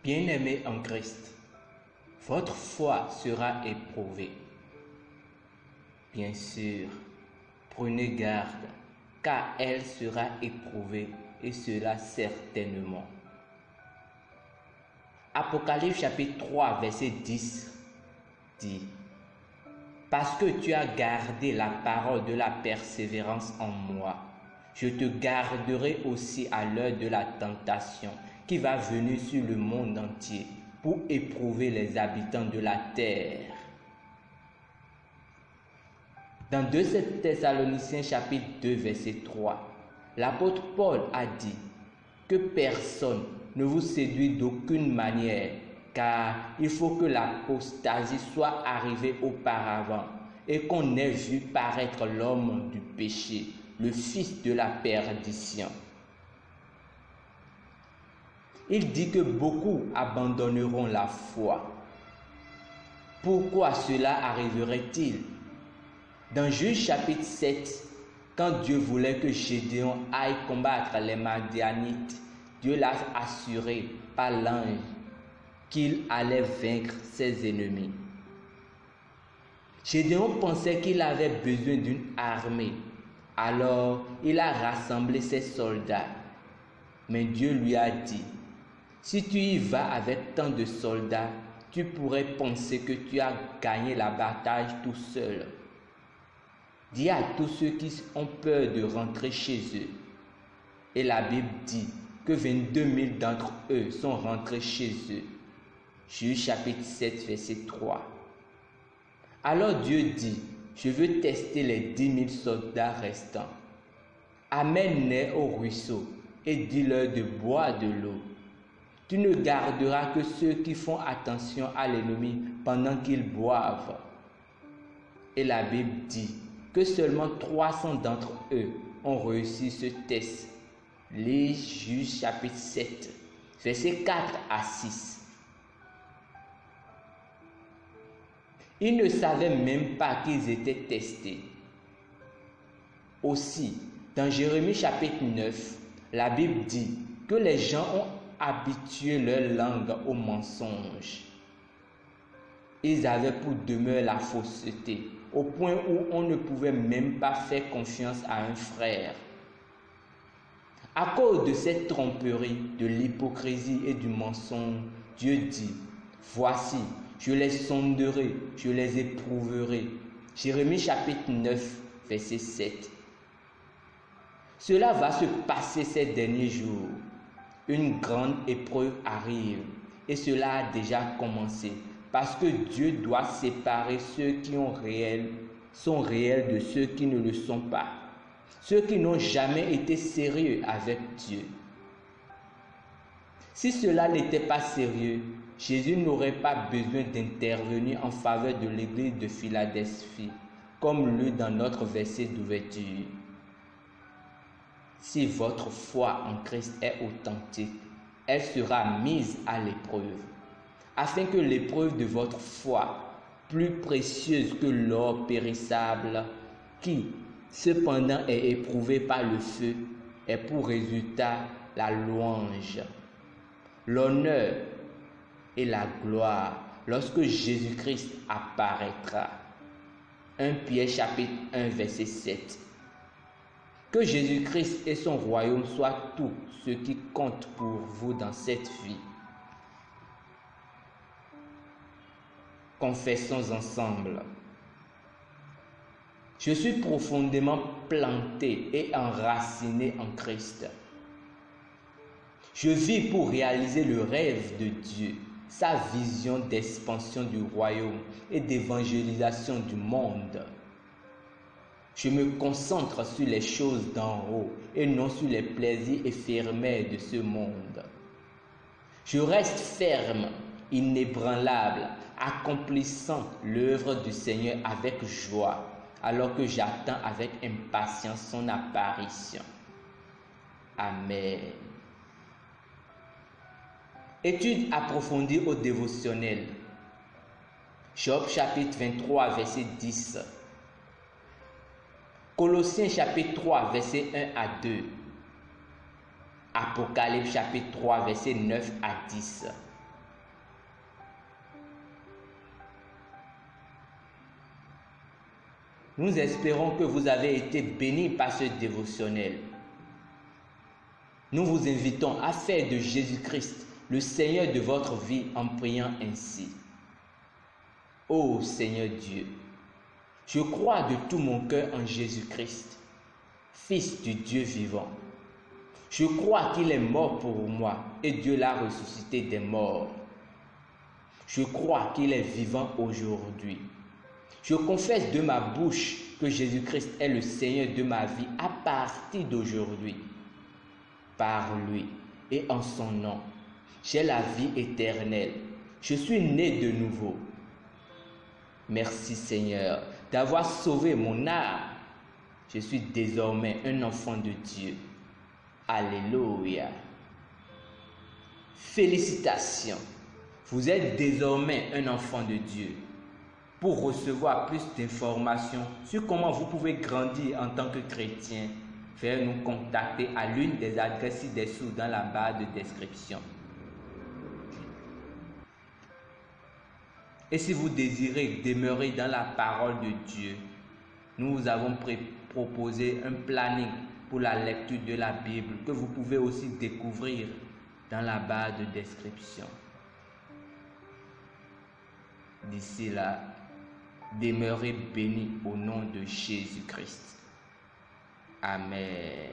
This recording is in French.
Bien-aimés en Christ, votre foi sera éprouvée. Bien sûr, prenez garde, car elle sera éprouvée, et cela certainement. Apocalypse chapitre 3, verset 10 dit: parce que tu as gardé la parole de la persévérance en moi, je te garderai aussi à l'heure de la tentation qui va venir sur le monde entier pour éprouver les habitants de la terre. Dans 2 Thessaloniciens chapitre 2 verset 3, l'apôtre Paul a dit que personne ne vous séduit d'aucune manière, car il faut que l'apostasie soit arrivée auparavant et qu'on ait vu paraître l'homme du péché, le fils de la perdition. Il dit que beaucoup abandonneront la foi. Pourquoi cela arriverait-il? Dans Juge chapitre 7, quand Dieu voulait que Gédéon aille combattre les Madianites, Dieu l'a assuré par l'ange qu'il allait vaincre ses ennemis. Gédéon pensait qu'il avait besoin d'une armée, alors il a rassemblé ses soldats. Mais Dieu lui a dit: si tu y vas avec tant de soldats, tu pourrais penser que tu as gagné la bataille tout seul. Dis à tous ceux qui ont peur de rentrer chez eux. Et la Bible dit que 22 000 d'entre eux sont rentrés chez eux. Juge chapitre 7, verset 3. Alors Dieu dit: je veux tester les 10 000 soldats restants. Amène-les au ruisseau et dis-leur de boire de l'eau. Tu ne garderas que ceux qui font attention à l'ennemi pendant qu'ils boivent. Et la Bible dit que seulement 300 d'entre eux ont réussi ce test. Les Juges chapitre 7, versets 4 à 6. Ils ne savaient même pas qu'ils étaient testés. Aussi, dans Jérémie chapitre 9, la Bible dit que les gens ont habitué leur langue au mensonge. Ils avaient pour demeure la fausseté, au point où on ne pouvait même pas faire confiance à un frère. À cause de cette tromperie, de l'hypocrisie et du mensonge, Dieu dit: voici, je les sonderai, je les éprouverai. Jérémie chapitre 9, verset 7. Cela va se passer ces derniers jours. Une grande épreuve arrive et cela a déjà commencé parce que Dieu doit séparer ceux qui sont réels de ceux qui ne le sont pas. Ceux qui n'ont jamais été sérieux avec Dieu. Si cela n'était pas sérieux, Jésus n'aurait pas besoin d'intervenir en faveur de l'église de Philadelphie, comme lu dans notre verset d'ouverture. Si votre foi en Christ est authentique, elle sera mise à l'épreuve, afin que l'épreuve de votre foi, plus précieuse que l'or périssable, qui cependant est éprouvé par le feu, ait pour résultat la louange, l'honneur et la gloire lorsque Jésus-Christ apparaîtra. 1 Pierre chapitre 1 verset 7. Que Jésus-Christ et son royaume soient tout ce qui compte pour vous dans cette vie. Confessons ensemble. Je suis profondément planté et enraciné en Christ. Je vis pour réaliser le rêve de Dieu, sa vision d'expansion du royaume et d'évangélisation du monde. Je me concentre sur les choses d'en haut et non sur les plaisirs éphémères de ce monde. Je reste ferme, inébranlable, accomplissant l'œuvre du Seigneur avec joie, alors que j'attends avec impatience son apparition. Amen. Étude approfondie au dévotionnel. Job chapitre 23, verset 10. Colossiens chapitre 3, verset 1 à 2. Apocalypse chapitre 3, verset 9 à 10. Nous espérons que vous avez été bénis par ce dévotionnel. Nous vous invitons à faire de Jésus-Christ le Seigneur de votre vie en priant ainsi. Ô Seigneur Dieu, je crois de tout mon cœur en Jésus-Christ, Fils du Dieu vivant. Je crois qu'il est mort pour moi et Dieu l'a ressuscité des morts. Je crois qu'il est vivant aujourd'hui. Je confesse de ma bouche que Jésus-Christ est le Seigneur de ma vie à partir d'aujourd'hui. Par lui et en son nom, j'ai la vie éternelle. Je suis né de nouveau. Merci Seigneur d'avoir sauvé mon âme. Je suis désormais un enfant de Dieu. Alléluia. Félicitations. Vous êtes désormais un enfant de Dieu. Pour recevoir plus d'informations sur comment vous pouvez grandir en tant que chrétien, veuillez nous contacter à l'une des adresses ci-dessous dans la barre de description. Et si vous désirez demeurer dans la parole de Dieu, nous vous avons proposé un planning pour la lecture de la Bible que vous pouvez aussi découvrir dans la barre de description. D'ici là, demeurez bénis au nom de Jésus-Christ. Amen.